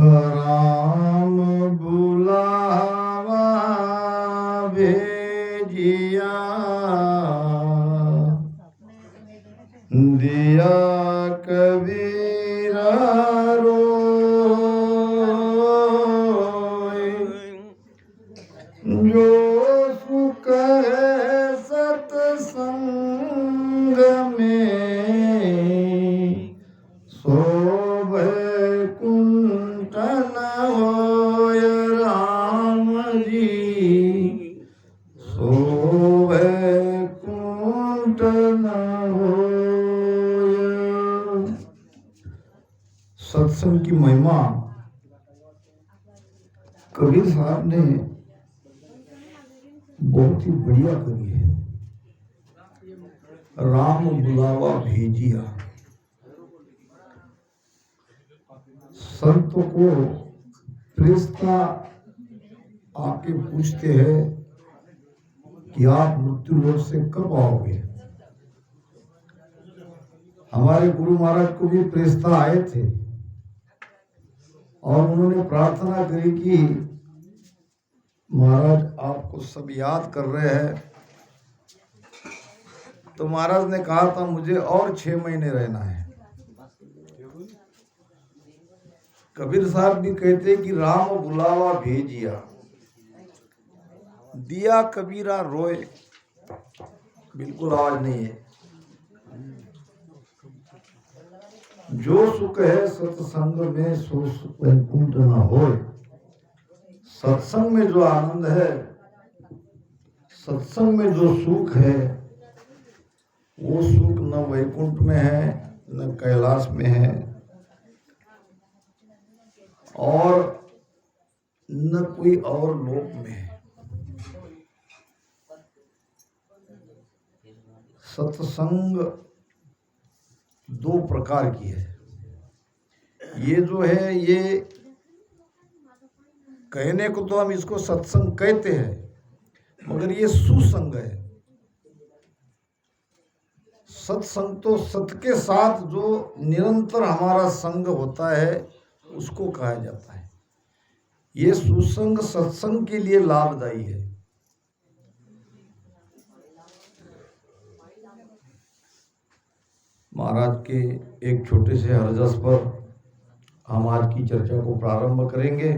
राम बुलावा भेजिया दिया कबीरा रोय जो सुख है सत्संग में सो वैकुंठ न होय राम जी सो वैकुंठ न होय। सत्संग की महिमा कबीर साहब ने बहुत ही बढ़िया करी है। राम बुलावा भेजिया। संतों को फरिश्ता आके पूछते हैं कि आप मृत्यु लोक से कब आओगे। हमारे गुरु महाराज को भी फरिश्ता आए थे और उन्होंने प्रार्थना करी कि महाराज आपको सब याद कर रहे हैं। तो महाराज ने कहा था मुझे और 6 महीने रहना है। कबीर साहब भी कहते कि राम बुलावा भेजिया दिया कबीरा रोए। बिल्कुल आवाज नहीं है। जो सुख है सत्संग में सो सुख वैकुंठ न होय। सत्संग में जो आनंद है, सत्संग में जो सुख है, वो सुख न वैकुंठ में है न कैलाश में है और न कोई और लोक में है। सत्संग 2 प्रकार की है। ये जो है ये कहने को तो हम इसको सत्संग कहते हैं मगर ये सुसंग है। सत्संग तो सत के साथ जो निरंतर हमारा संग होता है उसको कहा जाता है। ये सुसंग सत्संग के लिए लाभदायी है। महाराज के एक छोटे से हरजस पर हम आज की चर्चा को प्रारंभ करेंगे।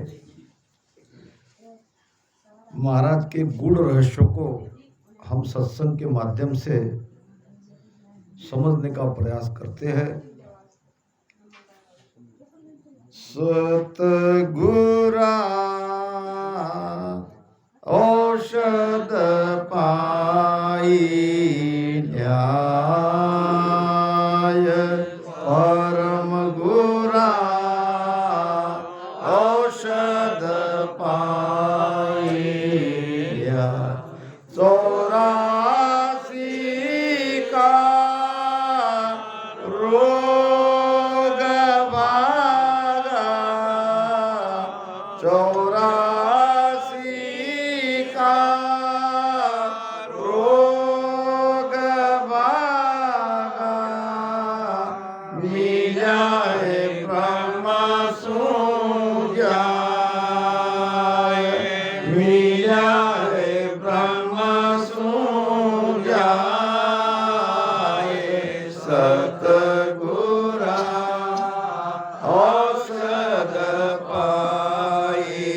महाराज के गूढ़ रहस्यों को हम सत्संग के माध्यम से समझने का प्रयास करते हैं। सतगुरा औषध पाई न्याय परम गुरा औषध पाई न्याय 84 का रोग भागा 84 का रोग भागा मिला है ब्रह्म सूझाए मिला है ब्रह्म सूझाए सतगुरा औषध पाई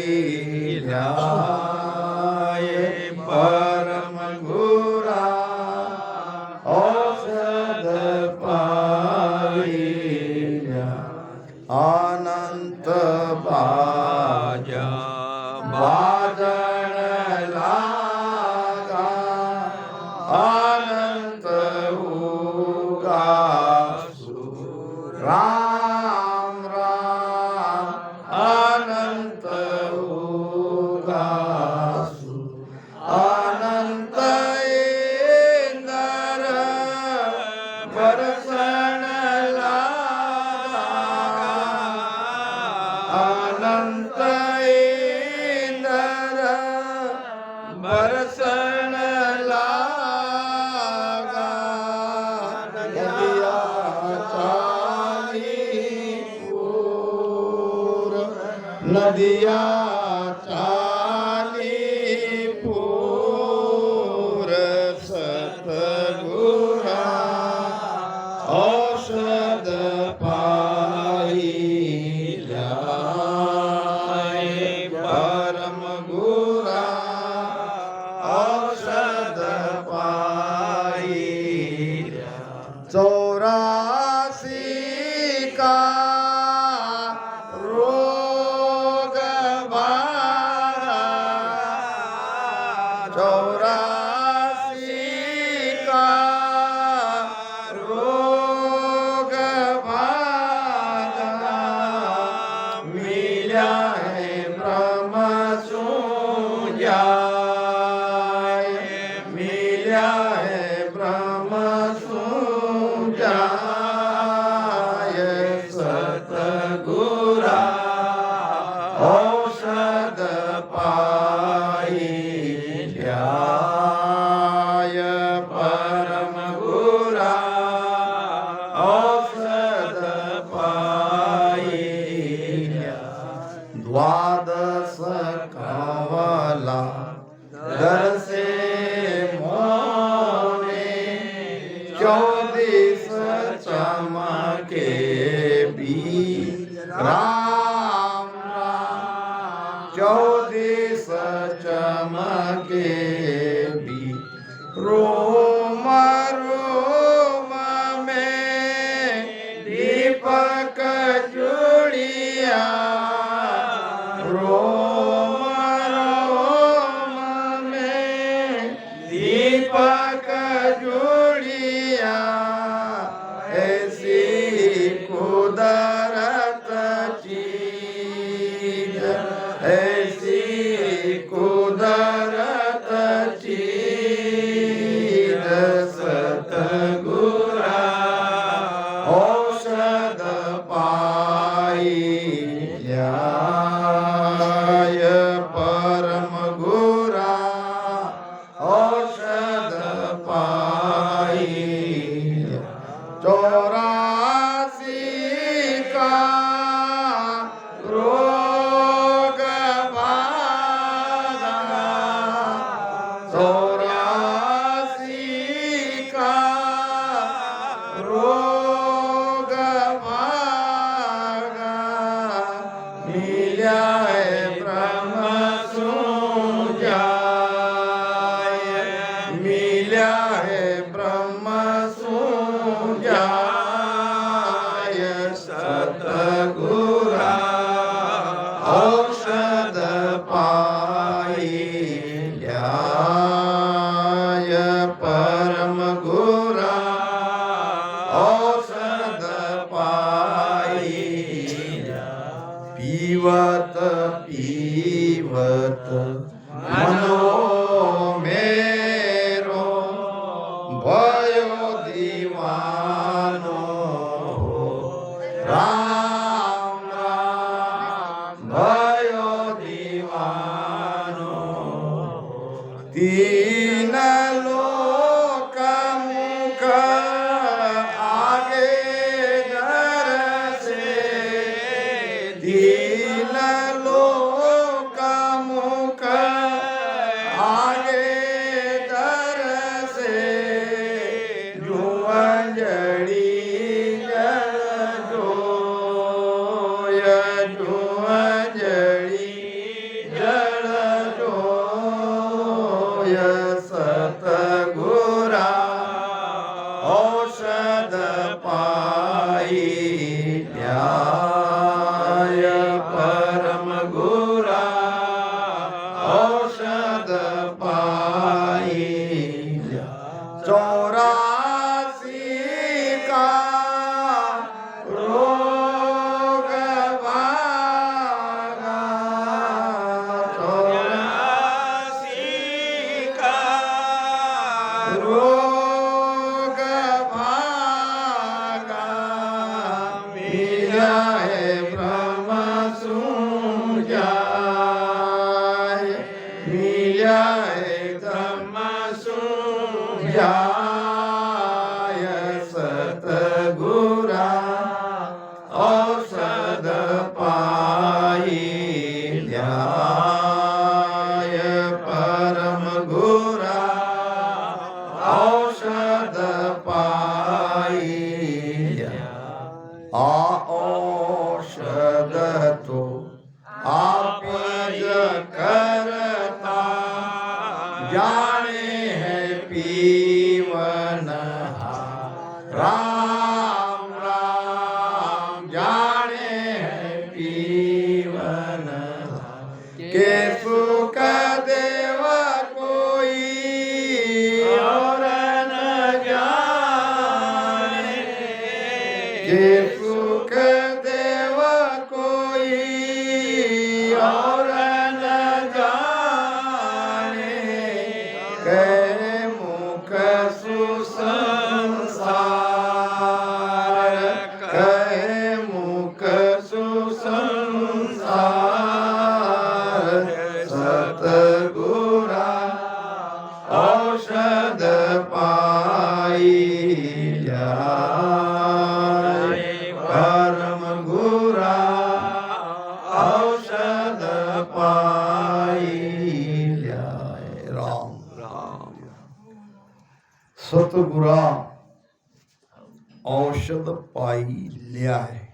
न्याय परम गुरा औषध पाई अनंत बाजा बाजन लागा अनंत होगा राम राम अनंत होगा अनंत इंद्र बरसन लागा अनंत इंद्र बरसन लागा नदिया चाली नदिया चाली पूर सतगुरा औषध पाहिल्या परम गुरा औषध पाहिल्या 84 का रोग बारा 84 का रोग बारा मिल्या है ब्रह्म सुजाय मिल्या है ब्रह्म सुजाय सतगुरा औषध पाहिल्या परम गुरा औषध पाहिल्या द्वादश कवला दरसे मोने 34 चमके भी राम राम 34 चमके भी रोम रोम में दीपक जुड़िया रोम रोम में दीपक जुड़िया ऐसी कुदरत चीज ऐसी कुदरत चीज सतगुरा औषध पाहिल्या परम गुरा औषध पाहिल्या 84 का रोग बारा 84 का रोग बारा मिल्या है ब्रह्म सुजाय मिल्या है ब्रह्म सुजाय सतगुरा औषध पाहिल्या परम गुरा औषध पाहिल्या पीवत पीवत मनो मेरो भयो दीवानो राम राम भयो दीवानो 3 लोक मुख आगे दरसे 3 लोक मुख आगे दरसे जुअंजड़ी जल जोय जुअंजड़ी जल जोय सतगुरा औषध पाहिल्या परम गुरा औषध पाहिल्या 84 का रोग बारा 84 का रोग बारा मिल्या है ब्रह्म सुजाय मिल्या है ब्रह्म सुजाय सतगुरा औषध पाहिल्या औषध तो आप करता, जाने है पीवन राम राम, जाने है पीवन के सुख देव कोई और न जाने, के सुख देव कोई और न जाने, कह मुख सुसंसार, कह मुख सुसंसार, सतगुरा औषध पाई जाए, परम गुरा औषध पाई जाए। राम राम, सतगुरा औषध पाई लिया है।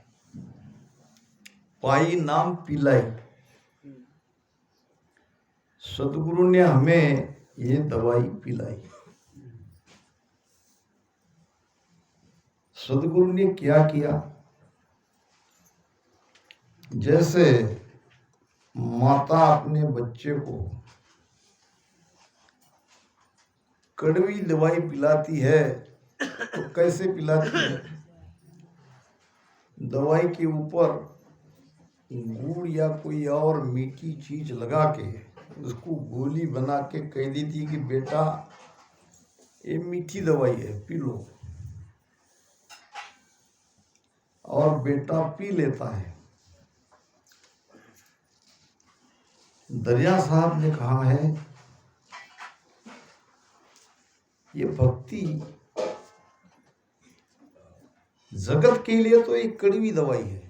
पाई नाम पिलाई। सदगुरु ने हमें ये दवाई पिलाई। सदगुरु ने क्या किया? जैसे माता अपने बच्चे को कड़वी दवाई पिलाती है तो कैसे पिलाती है? दवाई के ऊपर गुड़ या कोई और मीठी चीज लगा के उसको गोली बना के कह देती कि बेटा ये मीठी दवाई है, पी लो। और बेटा पी लेता है। दरिया साहब ने कहा है ये भक्ति जगत के लिए तो एक कड़वी दवाई है,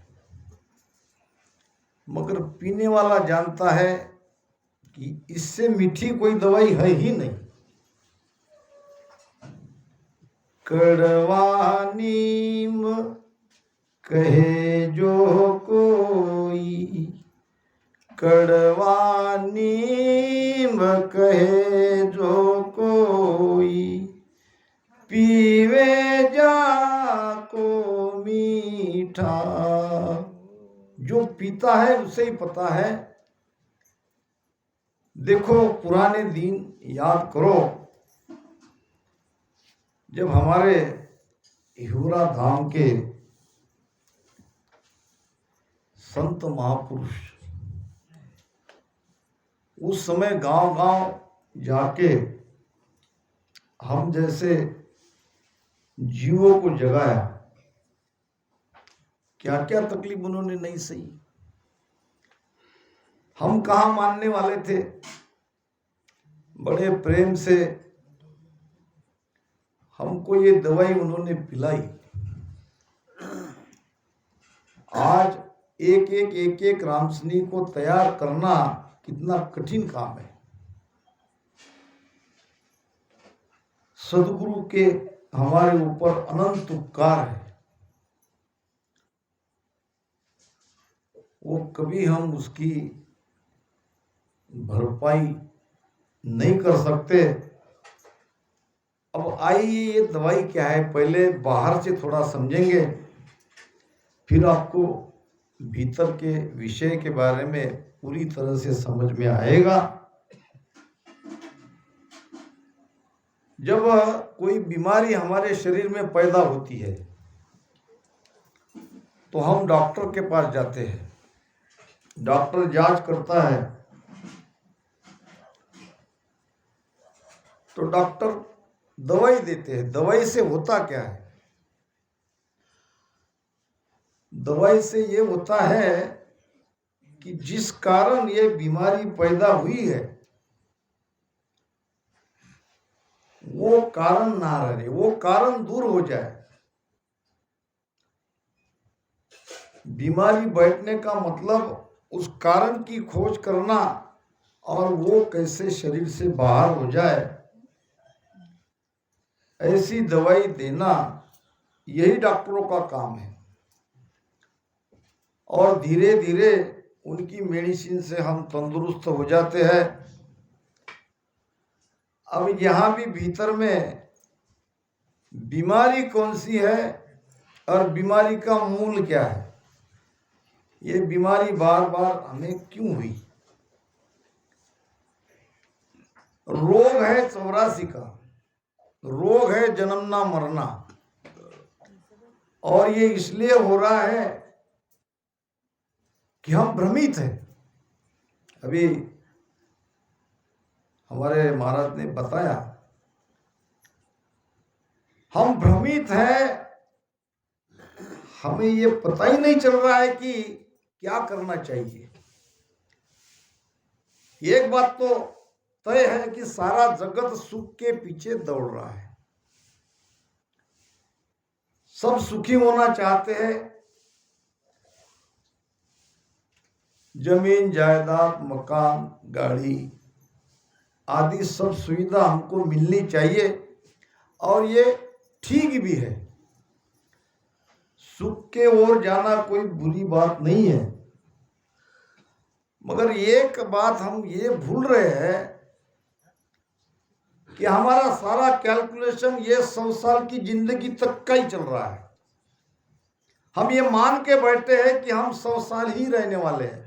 मगर पीने वाला जानता है कि इससे मीठी कोई दवाई है ही नहीं। कड़वा नीम कहे जो कोई, कड़वा नीम कहे जो कोई, पीवे जाको मीठा। जो पीता है उसे ही पता है। देखो पुराने दिन याद करो, जब हमारे हिवरा धाम के संत महापुरुष उस समय गांव-गांव जाके हम जैसे जीवों को जगाया, क्या क्या तकलीफ उन्होंने नहीं सही। हम कहाँ मानने वाले थे। बड़े प्रेम से हमको ये दवाई उन्होंने पिलाई। आज एक एक रामसनी को तैयार करना कितना कठिन काम है। सदगुरु के हमारे ऊपर अनंत उपकार है, वो कभी हम उसकी भरपाई नहीं कर सकते। अब आइए ये दवाई क्या है, पहले बाहर से थोड़ा समझेंगे, फिर आपको भीतर के विषय के बारे में पूरी तरह से समझ में आएगा। जब कोई बीमारी हमारे शरीर में पैदा होती है तो हम डॉक्टर के पास जाते हैं। डॉक्टर जांच करता है तो डॉक्टर दवाई देते हैं। दवाई से होता क्या है? दवाई से ये होता है कि जिस कारण ये बीमारी पैदा हुई है वो कारण ना रहे, वो कारण दूर हो जाए। बीमारी बैठने का मतलब उस कारण की खोज करना और वो कैसे शरीर से बाहर हो जाए, ऐसी दवाई देना यही डॉक्टरों का काम है। और धीरे धीरे उनकी मेडिसिन से हम तंदुरुस्त हो जाते हैं। अब यहाँ भी भीतर में बीमारी कौन सी है और बीमारी का मूल क्या है, ये बीमारी बार बार हमें क्यों हुई। रोग है 84 का, रोग है जन्मना मरना, और ये इसलिए हो रहा है कि हम भ्रमित हैं। अभी हमारे महाराज ने बताया, हम भ्रमित हैं, हमें ये पता ही नहीं चल रहा है कि क्या करना चाहिए। एक बात तो तय है कि सारा जगत सुख के पीछे दौड़ रहा है, सब सुखी होना चाहते हैं, जमीन जायदाद मकान गाड़ी आदि सब सुविधा हमको मिलनी चाहिए, और ये ठीक भी है। सुख के ओर जाना कोई बुरी बात नहीं है, मगर एक बात हम ये भूल रहे हैं कि हमारा सारा कैलकुलेशन ये 100 साल की जिंदगी तक का ही चल रहा है। हम ये मान के बैठे हैं कि हम 100 साल ही रहने वाले हैं,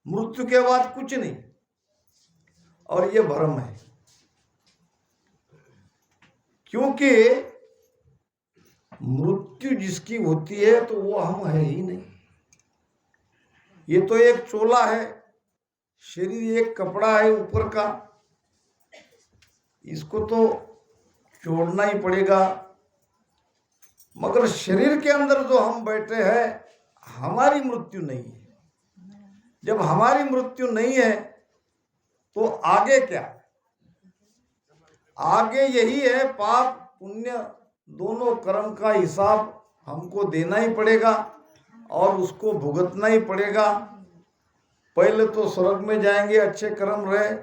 मृत्यु के बाद कुछ नहीं, और ये भ्रम है। क्योंकि मृत्यु जिसकी होती है तो वो हम है ही नहीं। ये तो एक चोला है, शरीर एक कपड़ा है ऊपर का, इसको तो छोड़ना ही पड़ेगा। मगर शरीर के अंदर जो हम बैठे हैं, हमारी मृत्यु नहीं है। जब हमारी मृत्यु नहीं है तो आगे क्या? आगे यही है, पाप पुण्य दोनों कर्म का हिसाब हमको देना ही पड़ेगा और उसको भुगतना ही पड़ेगा। पहले तो स्वर्ग में जाएंगे, अच्छे कर्म रहे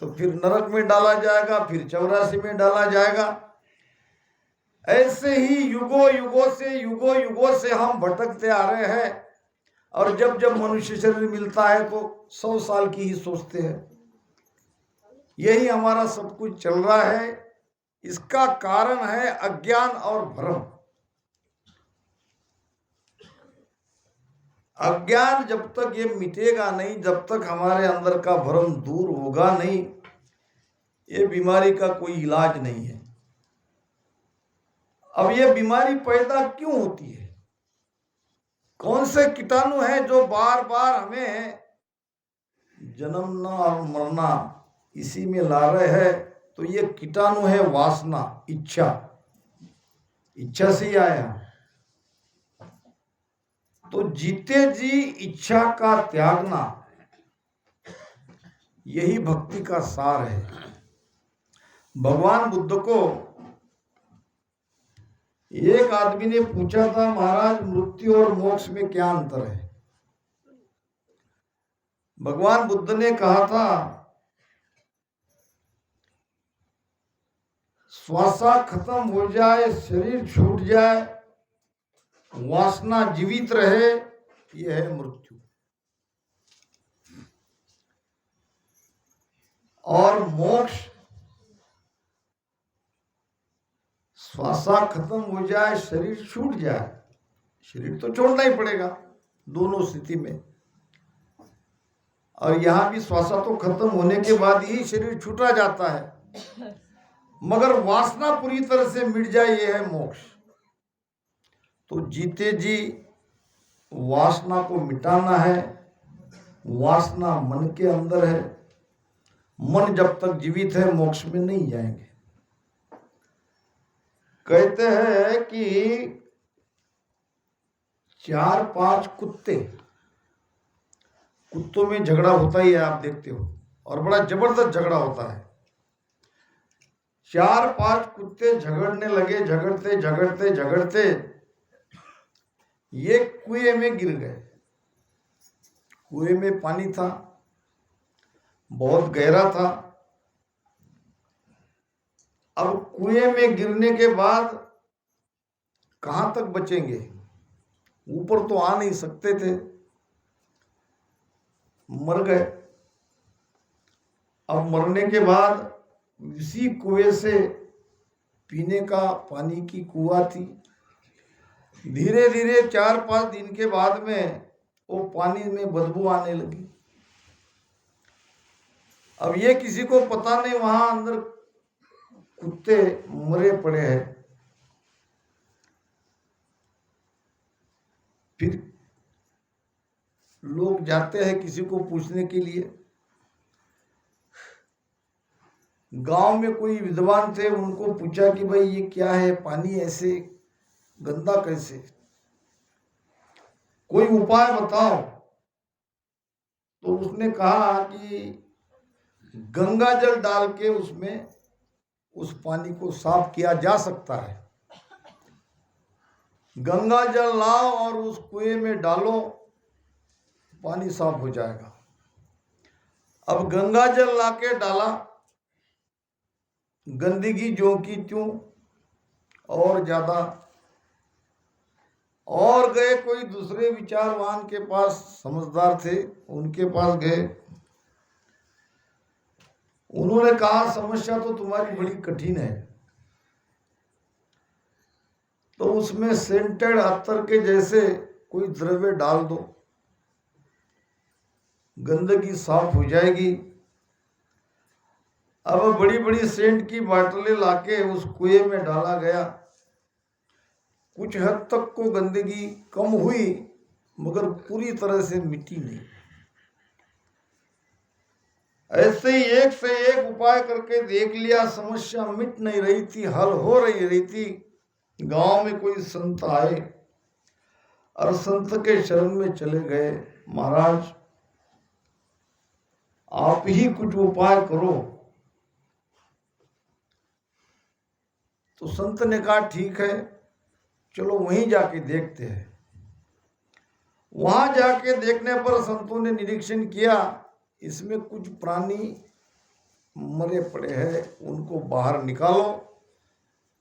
तो फिर नरक में डाला जाएगा, फिर 84 में डाला जाएगा। ऐसे ही युगों युगों से हम भटकते आ रहे हैं, और जब जब मनुष्य शरीर मिलता है तो 100 साल की ही सोचते हैं। यही हमारा सब कुछ चल रहा है। इसका कारण है अज्ञान और भ्रम। अज्ञान जब तक ये मिटेगा नहीं, जब तक हमारे अंदर का भ्रम दूर होगा नहीं, ये बीमारी का कोई इलाज नहीं है। अब ये बीमारी पैदा क्यों होती है? कौन से कीटाणु हैं जो बार बार हमें जन्मना और मरना इसी में ला रहे हैं? तो ये कीटाणु है वासना, इच्छा। इच्छा से ही आया। तो जीते जी इच्छा का त्यागना, यही भक्ति का सार है। भगवान बुद्ध को एक आदमी ने पूछा था, महाराज मृत्यु और मोक्ष में क्या अंतर है? भगवान बुद्ध ने कहा था, श्वासा खत्म हो जाए, शरीर छूट जाए, वासना जीवित रहे, यह है मृत्यु। और मोक्ष, श्वासा खत्म हो जाए, शरीर छूट जाए। शरीर तो छोड़ना ही पड़ेगा दोनों स्थिति में, और यहां भी श्वासा तो खत्म होने के बाद ही शरीर छूटा जाता है, मगर वासना पूरी तरह से मिट जाए, यह है मोक्ष। तो जीते जी वासना को मिटाना है। वासना मन के अंदर है, मन जब तक जीवित है मोक्ष में नहीं जाएंगे। कहते हैं कि 4-5 कुत्तों में झगड़ा होता ही है, आप देखते हो, और बड़ा जबरदस्त झगड़ा होता है। 4-5 कुत्ते झगड़ने लगे, झगड़ते ये कुएं में गिर गए। कुएं में पानी था, बहुत गहरा था। अब कुएं में गिरने के बाद कहां तक बचेंगे? ऊपर तो आ नहीं सकते थे, मर गए। अब मरने के बाद इसी कुएं से पीने का पानी की कुआं थी। धीरे धीरे 4-5 दिन के बाद में वो पानी में बदबू आने लगी। अब ये किसी को पता नहीं, वहां अंदर कुत्ते मरे पड़े हैं। फिर लोग जाते हैं किसी को पूछने के लिए। गांव में कोई विद्वान थे, उनको पूछा कि भाई ये क्या है, पानी ऐसे गंदा कैसे, कोई उपाय बताओ। तो उसने कहा कि गंगा जल डाल के उसमें उस पानी को साफ किया जा सकता है। गंगा जल लाओ और उस कुएं में डालो, पानी साफ हो जाएगा। अब गंगा जल लाके डाला, गंदगी जो की त्यों और ज्यादा। और गए कोई दूसरे विचारवान के पास, समझदार थे, उनके पास गए। उन्होंने कहा समस्या तो तुम्हारी बड़ी कठिन है, तो उसमें सेंटेड अत्तर के जैसे कोई द्रव्य डाल दो, गंदगी साफ हो जाएगी। अब बड़ी बड़ी सेंट की बाटलें लाके उस कुएं में डाला गया। कुछ हद तक को गंदगी कम हुई, मगर पूरी तरह से मिटी नहीं। ऐसे ही एक से एक उपाय करके देख लिया, समस्या मिट नहीं रही थी, हल हो रही थी। गांव में कोई संत आए और संत के शरण में चले गए, महाराज आप ही कुछ उपाय करो। तो संत ने कहा ठीक है, चलो वहीं जाके देखते हैं। वहां जाके देखने पर संतों ने निरीक्षण किया, इसमें कुछ प्राणी मरे पड़े हैं, उनको बाहर निकालो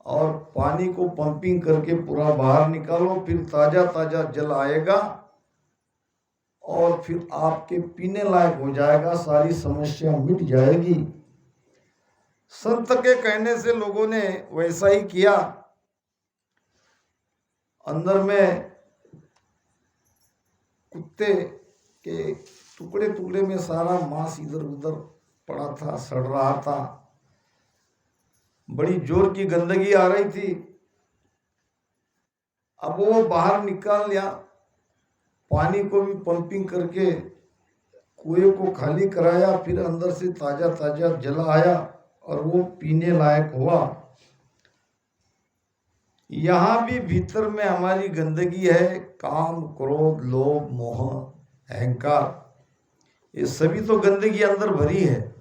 और पानी को पंपिंग करके पूरा बाहर निकालो, फिर ताजा ताजा जल आएगा और फिर आपके पीने लायक हो जाएगा, सारी समस्या मिट जाएगी। संत के कहने से लोगों ने वैसा ही किया। अंदर में कुत्ते के टुकड़े टुकड़े में सारा मांस इधर उधर पड़ा था, सड़ रहा था, बड़ी जोर की गंदगी आ रही थी। अब वो बाहर निकाल लिया, पानी को भी पंपिंग करके कुएं को खाली कराया, फिर अंदर से ताजा ताजा जल आया और वो पीने लायक हुआ। यहाँ भी भीतर में हमारी गंदगी है, काम, क्रोध, लोभ, मोह, अहंकार, ये सभी तो गंदगी अंदर भरी है।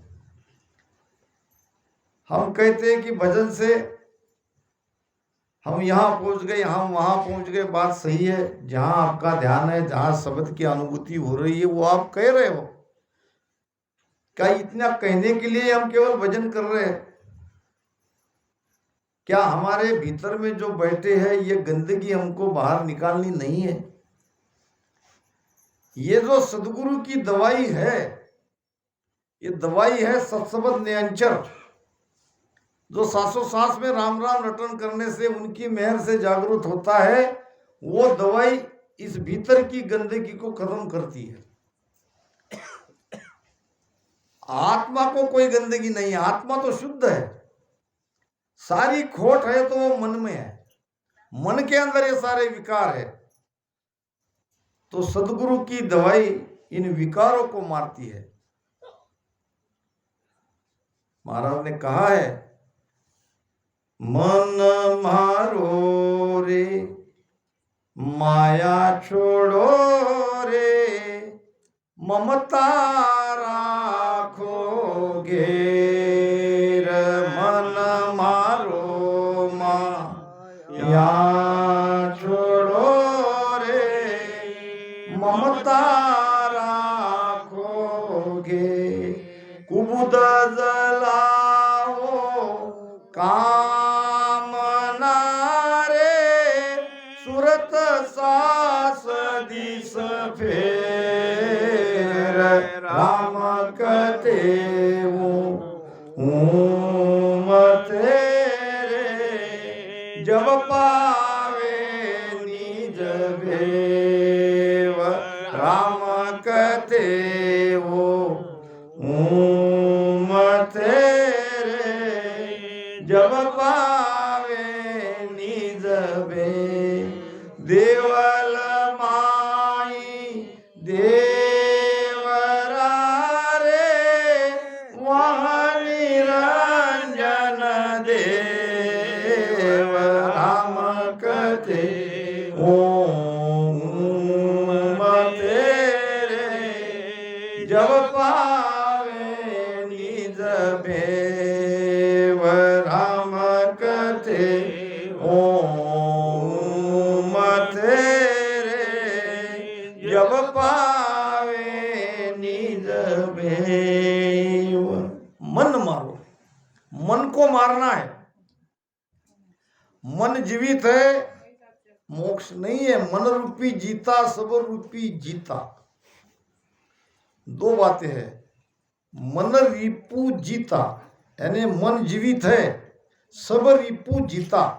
हम कहते हैं कि भजन से हम यहाँ पहुंच गए, हम वहां पहुंच गए, बात सही है। जहां आपका ध्यान है, जहां शब्द की अनुभूति हो रही है, वो आप कह रहे हो। क्या इतना कहने के लिए हम केवल भजन कर रहे हैं? क्या हमारे भीतर में जो बैठे हैं, ये गंदगी हमको बाहर निकालनी नहीं है? ये जो सदगुरु की दवाई है, ये दवाई है सत्सबद नियंचर, जो सांसों सांस में राम राम रटन करने से उनकी मेहर से जागृत होता है। वो दवाई इस भीतर की गंदगी को खत्म करती है। आत्मा को कोई गंदगी नहीं है, आत्मा तो शुद्ध है। सारी खोट है तो वो मन में है, मन के अंदर ये सारे विकार है। तो सदगुरु की दवाई इन विकारों को मारती है। महाराज ने कहा है, मन मारो रे माया छोड़ो रे, ममता राखोगे। मन मारो माया छोड़ो रे, ममता राखोगे। कुबुद जलाओ कामना रे, सुरत सास दिस फेर। ओम तेरे जब पावे निज भेव राम कहते वो ओम तेरे जब पावे निज भेव देवल माई देवरा रे वहाँ निरंजन देव राम कहते ओम तेरे जब पावे निज भेव राम कहते ओम तेरे जब पावे निज भेव। मन मारो, मन को मारना है। मन जीवित है, मोक्ष नहीं है। मन रूपी जीता सब रूपी जीता, दो बातें हैं। मन रिपु जीता यानी मन जीवित है, सब रिपु जीता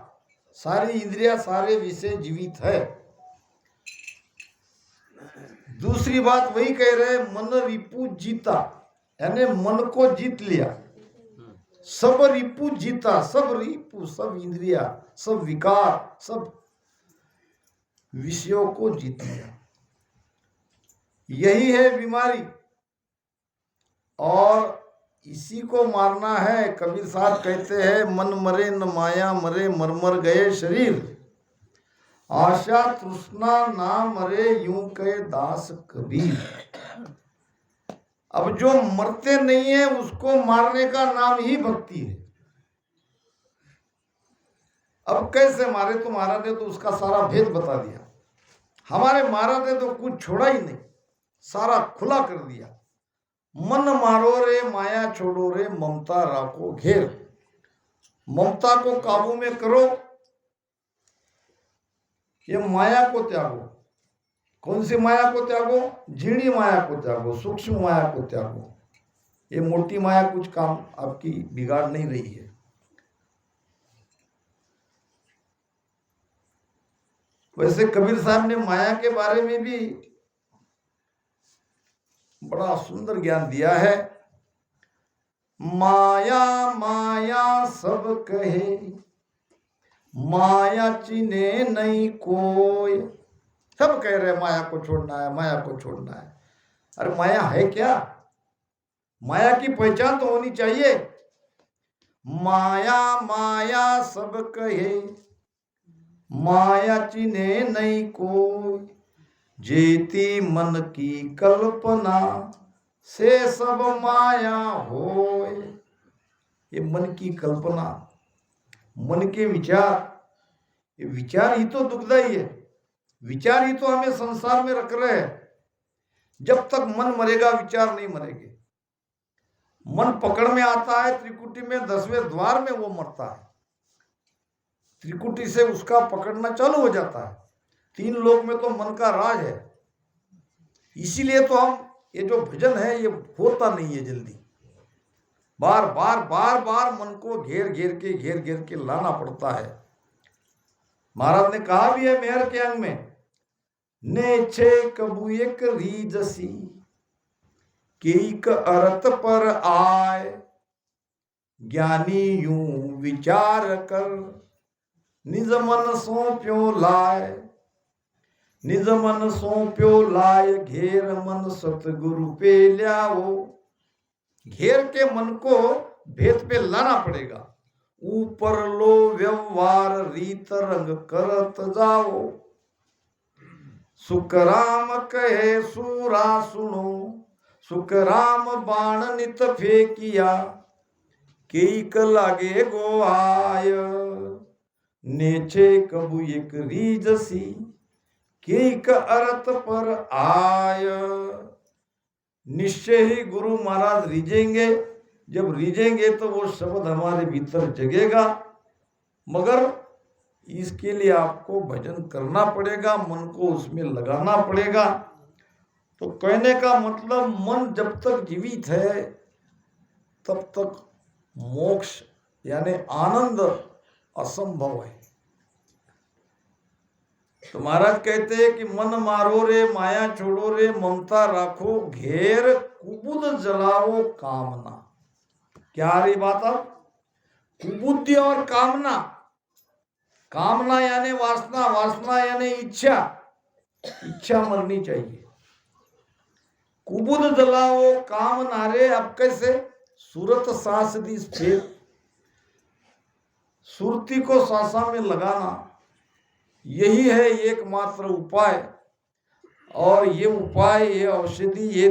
सारी इंद्रिया सारे विषय जीवित है। दूसरी बात वही कह रहे मन रिपु जीता यानी मन को जीत लिया। सब रिपु जीता, सब रिपु सब इंद्रिया सब विकार सब विषयों को जीत लिया। यही है बीमारी और इसी को मारना है। कबीर साहब कहते हैं मन मरे न माया मरे, मर मर गए शरीर, आशा तृष्णा ना मरे यूं कहे दास कबीर। अब जो मरते नहीं है उसको मारने का नाम ही भक्ति है। अब कैसे मारे? तो महाराज ने तो उसका सारा भेद बता दिया। हमारे महाराज ने तो कुछ छोड़ा ही नहीं, सारा खुला कर दिया। मन मारो रे माया छोड़ो रे, ममता राखो घेर। ममता को काबू में करो, ये माया को त्यागो। कौन सी माया को त्यागो? झीणी माया को त्यागो, सूक्ष्म माया को त्यागो। ये मोटी माया कुछ काम आपकी बिगाड़ नहीं रही है। वैसे कबीर साहब ने माया के बारे में भी बड़ा सुंदर ज्ञान दिया है। माया माया सब कहे, माया चिन्हे नहीं कोई। सब कह रहे माया को छोड़ना है, माया को छोड़ना है। अरे माया है क्या? माया की पहचान तो होनी चाहिए। माया माया सब कहे, माया चिन्हे नहीं कोई। जेती मन की कल्पना से सब माया होए। ये मन की कल्पना, मन के विचार, ये विचार ही तो दुखदाई है। विचार ही तो हमें संसार में रख रहे हैं। जब तक मन मरेगा विचार नहीं मरेंगे। मन पकड़ में आता है त्रिकुटी में, 10वें द्वार में वो मरता है। त्रिकुटी से उसका पकड़ना चालू हो जाता है। 3 लोक में तो मन का राज है। इसीलिए तो हम ये जो भजन है ये होता नहीं है जल्दी। बार बार बार बार मन को घेर घेर के लाना पड़ता है। महाराज ने कहा भी है मेहर के अंग में, ने छे कबू एक रीजसी केक अरत पर आए। ज्ञानी यूं विचार कर निज मन सौंप्यो लाए। निज मन सौंप्यो लाए, घेर मन सतगुरु पे ल्याओ। घेर के मन को भेद पे लाना पड़ेगा। ऊपर लो व्यवहार रीत रंग करत जाओ। सुखराम कहे सूरा सुनो, सुखराम बाण नित फेंकिया। केक लागे गोआय, नेछे कबू एक रीजसी केक अरत पर आय। निश्चय ही गुरु महाराज रीझेंगे। जब रीझेंगे तो वो शब्द हमारे भीतर जगेगा। मगर इसके लिए आपको भजन करना पड़ेगा, मन को उसमें लगाना पड़ेगा। तो कहने का मतलब मन जब तक जीवित है तब तक मोक्ष यानी आनंद असंभव है। तो महाराज कहते हैं कि मन मारो रे माया छोड़ो रे ममता रखो घेर कुबुद जलाओ कामना। क्या आ रही बात अब? कुबुद्धि और कामना, कामना यानी वासना, वासना यानी इच्छा, इच्छा मरनी चाहिए। कुबुद जलाओ कामना रे। अब कैसे? सूरत सांस दी फिर सुरती को सांसा में लगाना, यही है एकमात्र उपाय। और ये उपाय, ये औषधि, ये